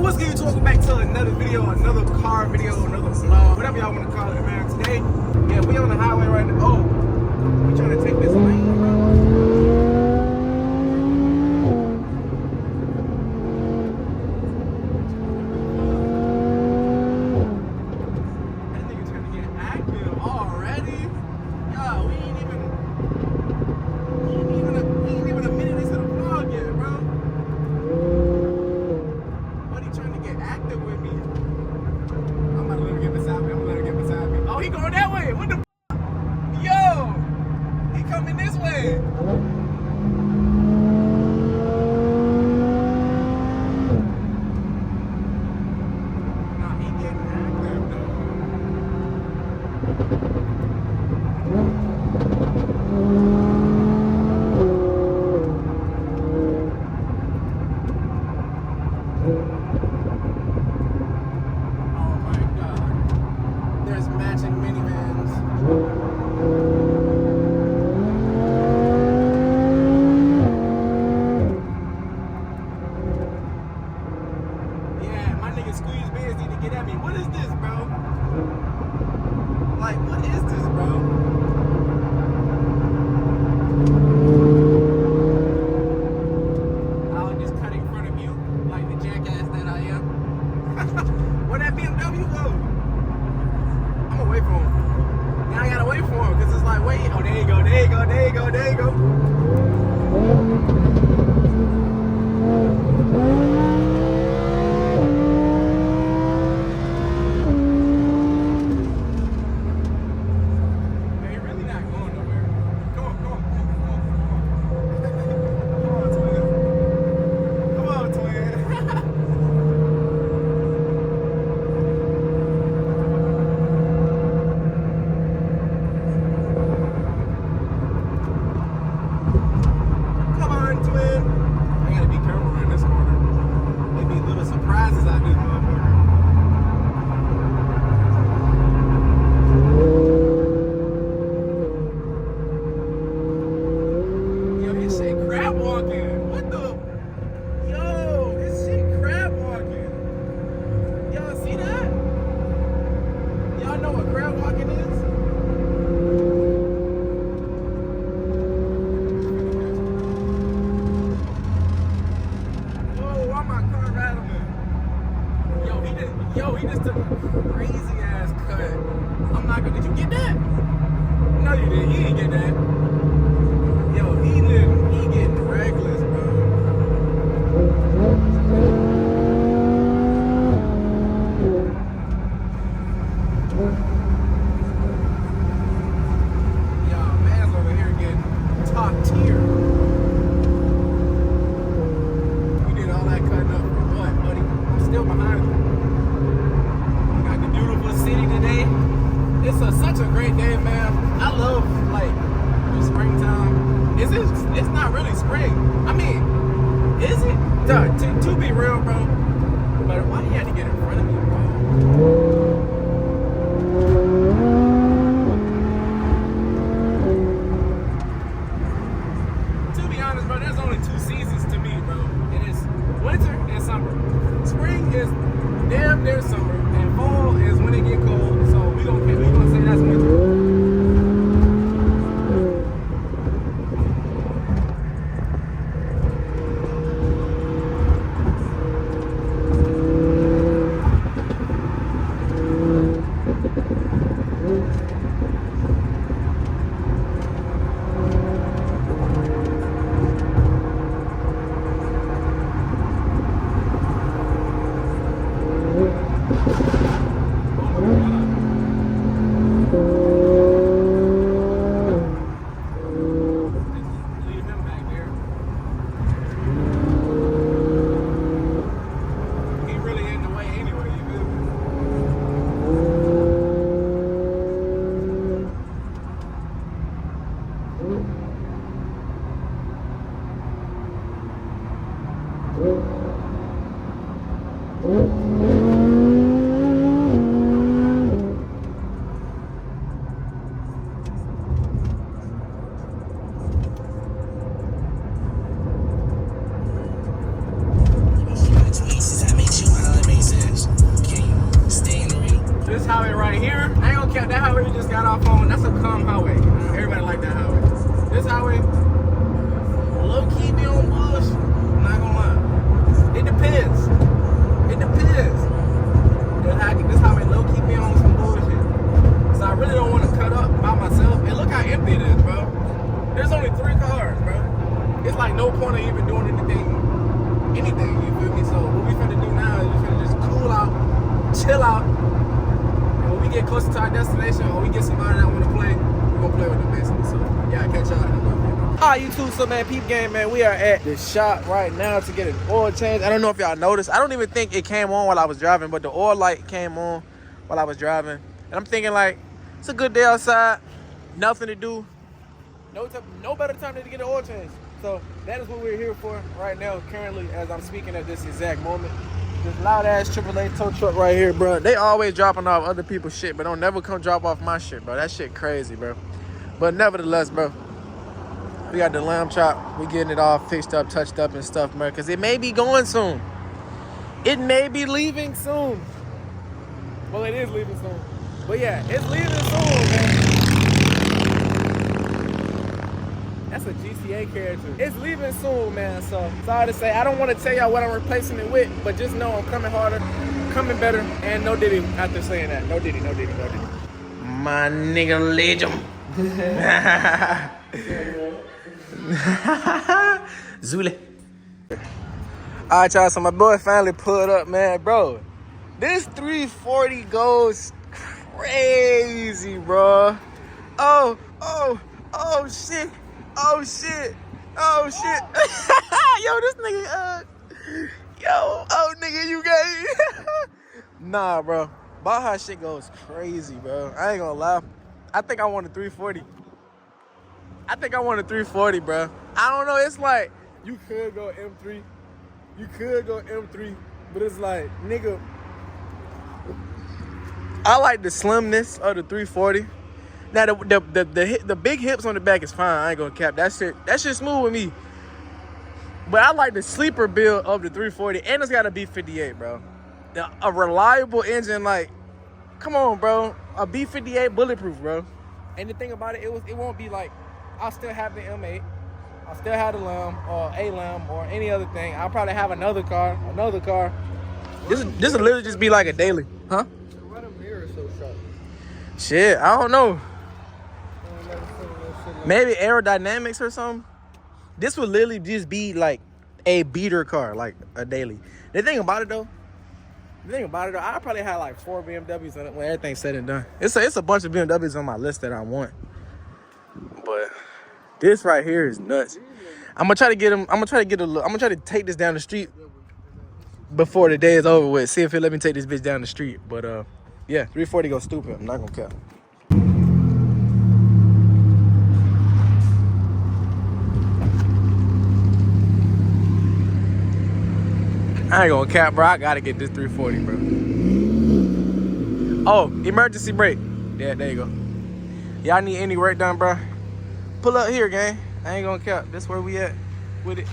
what's good, YouTube? Welcome back to another video, another car video, another vlog, whatever y'all want to call it, man. Today, yeah, we on the highway right now. Oh, we trying to take this lane, bro. To be real, bro, but why do you have to get in front of me, bro? To be honest, bro, there's only two seasons to me, bro. And it's winter and summer. Spring is damn near summer, and fall is when it get cold. So we gonna say that's winter. highway right here. I ain't gonna count that highway we just got off on. That's a calm highway. Everybody like that highway. This highway, low-key be on bullshit. I'm not gonna lie. It depends. It depends. This highway low-key be on some bullshit. So I really don't want to cut up by myself. And look how empty it is, bro. There's only 3 cars, bro. It's like no point of even doing anything, you feel me? So what we finna do now is we finna just cool out, chill out. And when we get closer to our destination or we get somebody that wanna play, we're gonna play with them basically. So yeah, I'll catch y'all in a little bit. Alright, YouTube, so man, peep game, man. We are at the shop right now to get an oil change. I don't know if y'all noticed. I don't even think it came on while I was driving, but the oil light came on while I was driving. And I'm thinking like, it's a good day outside, nothing to do. No better time than to get an oil change. So that is what we're here for right now, currently, as I'm speaking at this exact moment. This loud ass AAA tow truck right here, bro. They always dropping off other people's shit, but don't never come drop off my shit, bro. That shit crazy, bro. But nevertheless, bro, we got the lamb chop. We getting it all fixed up, touched up and stuff, bro, because it may be going soon. It may be leaving soon. Well, it is leaving soon. But yeah, it's leaving soon, man. That's a GTA character. It's leaving soon, man. So sorry to say, I don't want to tell y'all what I'm replacing it with, but just know I'm coming harder, coming better, and no Diddy after saying that. No Diddy, no Diddy, no Diddy. My nigga legend. Zule. Alright, y'all, so my boy finally pulled up, man, bro. This 340 goes crazy, bro. Oh shit. Oh shit. Yo, this nigga, nigga, you gay. Nah, bro. Baja shit goes crazy, bro. I ain't gonna lie. I think I want a 340. Bro. I don't know. It's like, you could go M3. But it's like, nigga, I like the slimness of the 340. Now the big hips on the back is fine. I ain't gonna cap that shit smooth with me. But I like the sleeper build of the 340, and it's got a B58, bro. A reliable engine, like, come on, bro. A B58 bulletproof, bro. And the thing about it, it won't be like, I'll still have the M8, I'll still have the Lamb or a Lamb or any other thing. I'll probably have another car. This will literally just be like a daily, huh? Why the mirror so sharp? Shit, I don't know. Maybe aerodynamics or something. This would literally just be like a beater car, like a daily. The thing about it though, I probably have like 4 BMWs on it when everything's said and done. It's a bunch of BMWs on my list that I want. But this right here is nuts. I'm gonna try to take this down the street before the day is over with. See if he'll let me take this bitch down the street. But yeah, 340 goes stupid. I'm not gonna cap. I ain't gonna cap, bro. I gotta get this 340, bro. Oh, emergency brake. Yeah, there you go. Y'all need any work done, bro? Pull up here, gang. I ain't gonna cap. That's where we at with it.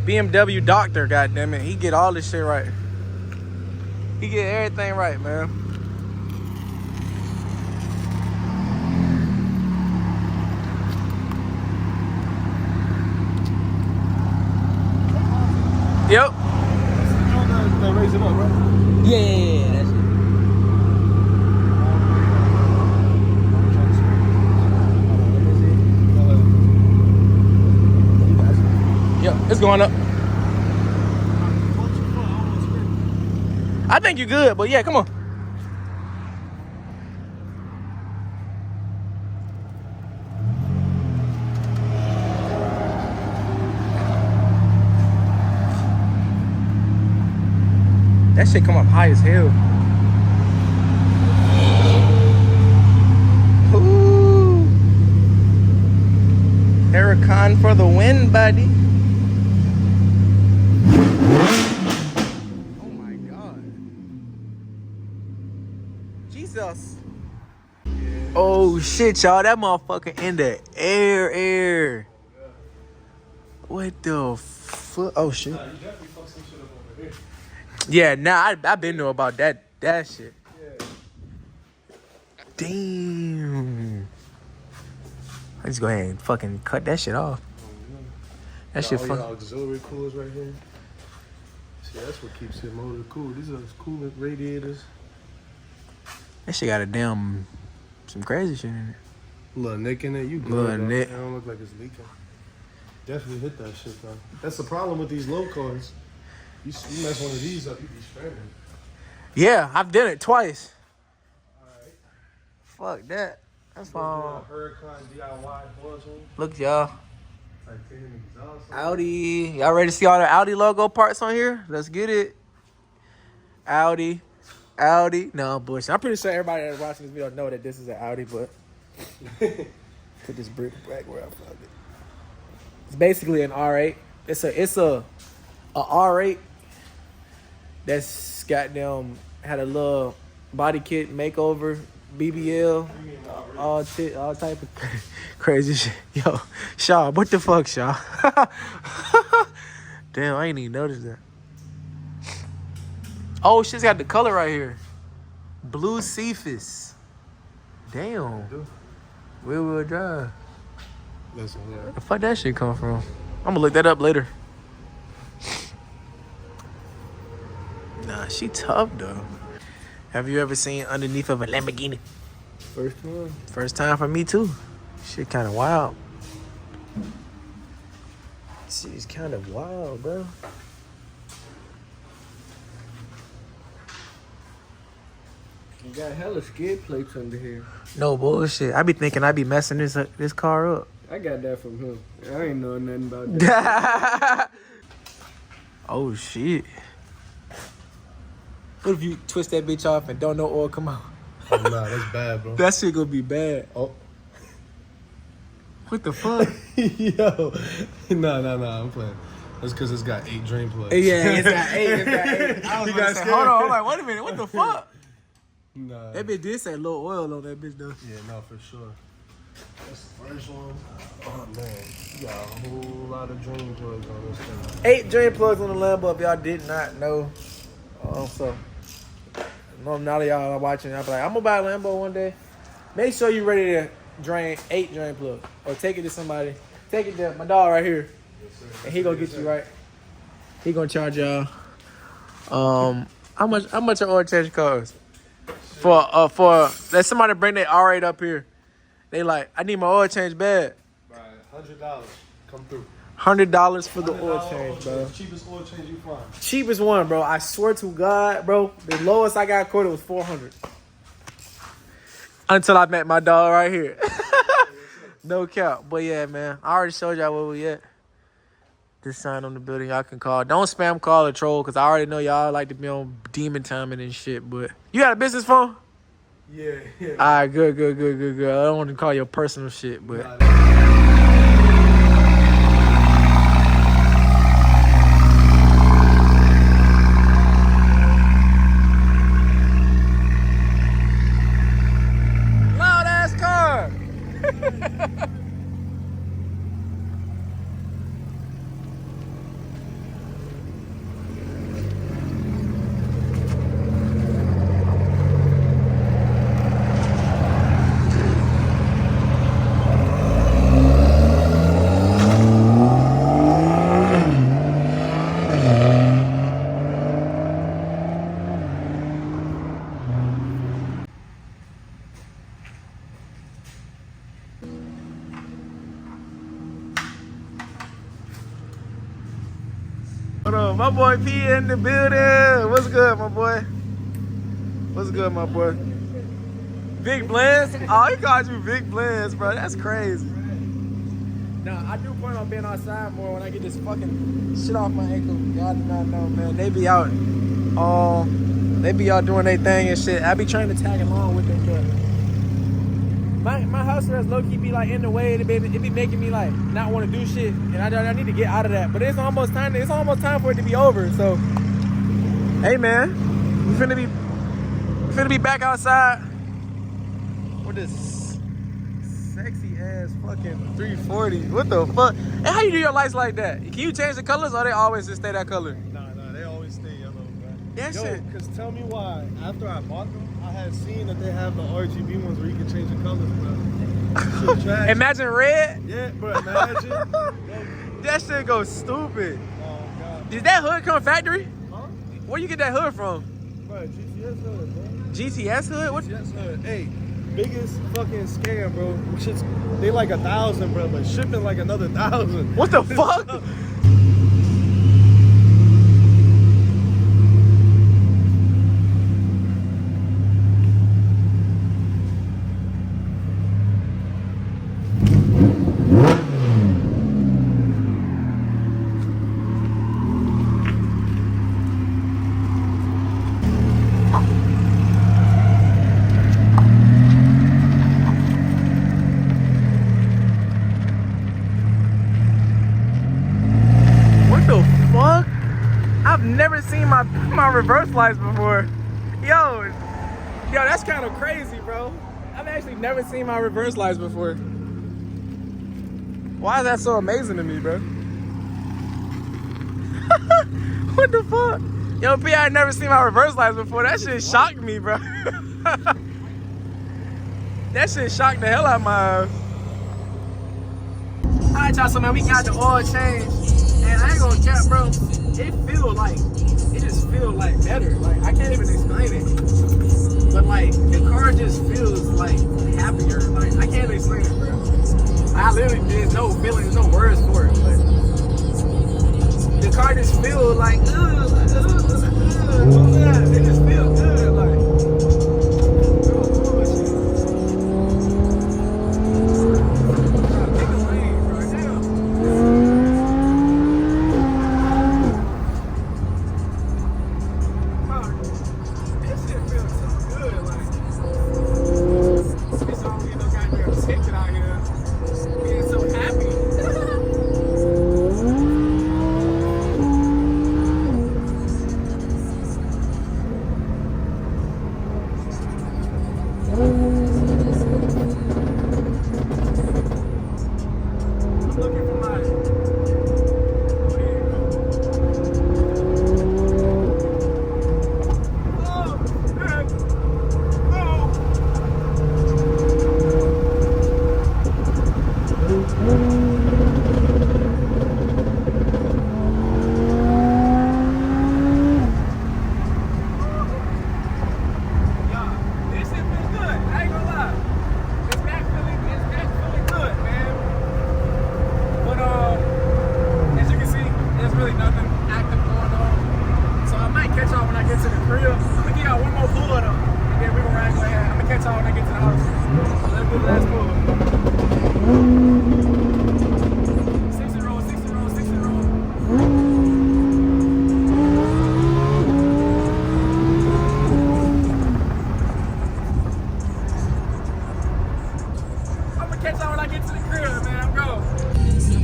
BMW doctor, goddammit. He get all this shit right. He get everything right, man. Yep. They raise it up, right? Yeah, that's it. Yep, it's going up. I think you're good, but yeah, come on. That shit come up high as hell. Ooh. Huracan for the win, buddy. Oh my God. Jesus. Yeah. Oh shit, y'all. That motherfucker in the air. What the fuck? Oh shit. Nah, you definitely fucked some shit up over here. Yeah, nah, I been know about that shit. Yeah. Damn. I just go ahead and fucking cut that shit off. That shit fun. Auxiliary coolers right here. See, that's what keeps your motor cool. These are coolant radiators. That shit got a damn some crazy shit in it. Little nick in it. You good, Little bro. nick. It don't look like it's leaking. Definitely hit that shit though. That's the problem with these low cars. You mess one of these up, you be stranded. Yeah, I've done it twice. Alright. Fuck that. That's fine. Hurricane DIY was one. Look, y'all. Titanium exhaust. Audi. Y'all ready to see all the Audi logo parts on here? Let's get it. Audi. No, bullshit. I'm pretty sure everybody that's watching this video know that this is an Audi, but put this brick back where I found it. It's basically an R8. It's a R8 that's goddamn had a little body kit makeover, BBL, all type of crazy shit. Yo, Shaw, what the fuck, Shaw? Damn, I ain't even noticed that. Oh, shit's got the color right here. Blue Cephas. Damn. Wheel drive. Listen, Where the fuck that shit come from? I'm gonna look that up later. Nah, she tough though. Have you ever seen underneath of a Lamborghini? First one. First time for me too. Shit kind of wild. Shit's kind of wild, bro. You got hella skid plates under here. No bullshit. I be thinking I be messing this car up. I got that from him. I ain't know nothing about that. Oh shit. What if you twist that bitch off and don't know oil come out? Nah, that's bad, bro. That shit gonna be bad. Oh. What the fuck? Yo. Nah, I'm playing. That's because it's got 8 drain plugs. Yeah, it's got 8. I was You gonna got say, scared? hold on, I'm like, wait a minute, what the fuck? Nah. That bitch did say low oil on that bitch though. Yeah, no, for sure. That's the first one. Oh, man. You got a whole lot of drain plugs on this thing. 8 drain plugs on the Lambo if y'all did not know. So, now that y'all are watching, I'll be like, I'm gonna buy a Lambo one day. Make sure you're ready to drain 8 drain plugs. Or take it to somebody. Take it to my dog right here. Yes, sir. And he gonna get you right. He gonna charge y'all. How much an oil change cost? For let somebody bring their R8 up here. They like, I need my oil change bad. Right, $100. Come through. $100 for the oil change, bro. Cheapest oil change you find. Cheapest one, bro. I swear to God, bro. The lowest I got quoted was $400. Until I met my dog right here. No cap. But yeah, man. I already showed y'all where we at. This sign on the building y'all can call. Don't spam call or troll, because I already know y'all like to be on demon timing and shit. But you got a business phone? Yeah. All right, good. I don't want to call your personal shit, but... Loud ass car! Hold on, my boy P in the building. What's good, my boy? What's good, my boy? Big Blends? Oh, he called you Big Blends, bro. That's crazy. Nah, I do plan on being outside more when I get this fucking shit off my ankle. Y'all do not know, man. They be out. They be out doing their thing and shit. I be trying to tag along with them, but my house arrest low-key be like in the way. It be making me like not want to do shit, and I need to get out of that. But it's almost time. It's almost time for it to be over. So, hey man, we finna be back outside with this sexy ass fucking 340. What the fuck? And how you do your lights like that? Can you change the colors, or they always just stay that color? Nah, they always stay yellow, bro. That Yo, shit. cause tell me why. After I bought them, I had seen that they have the RGB ones where you can change the colors, bro. Shit trash. Imagine red. Yeah, bro. Imagine. Yo, That shit goes stupid. oh god. Did that hood come factory? Huh? Where you get that hood from? Bro, GTS hood, bro. GTS hood? What? GTS hood. Hey, biggest fucking scam, bro. Shit's, they like 1,000, bro, but shipping like another 1,000. What the fuck? I've never seen my reverse lights before. Yo, that's kind of crazy, bro. I've actually never seen my reverse lights before. Why is that so amazing to me, bro? What the fuck? Yo, P, I never seen my reverse lights before. That shit shocked me, bro. That shit shocked the hell out of my eyes. Alright, y'all, so man, we got the oil change. And I ain't gonna cap, bro. It just feels like better. Like, I can't even explain it. But like, the car just feels like happier. Like, I can't explain it, bro. I literally, there's no feelings, no words for it. But the car just feels like, it just feels good. Like,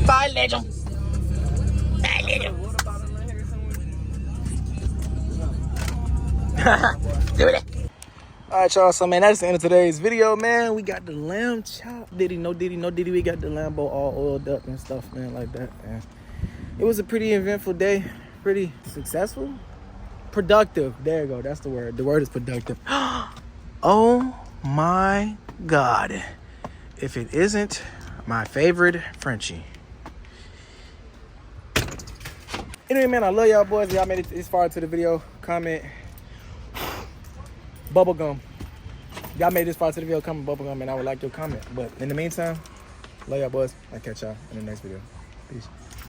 bye, legend. Bye, legend. Do it. Alright, y'all, so man, that's the end of today's video, man. We got the lamb chop. Diddy, no Diddy, no Diddy. We got the Lambo all oiled up and stuff, man, like that, man. It was a pretty eventful day. Pretty successful. Productive. There you go. That's the word. The word is productive. Oh my God. If it isn't my favorite Frenchie. Anyway, man, I love y'all boys. Y'all made it this far into the video. Comment. Bubblegum. Y'all made this far to the video. Comment bubblegum, and I would like your comment. But in the meantime, love y'all boys. I'll catch y'all in the next video. Peace.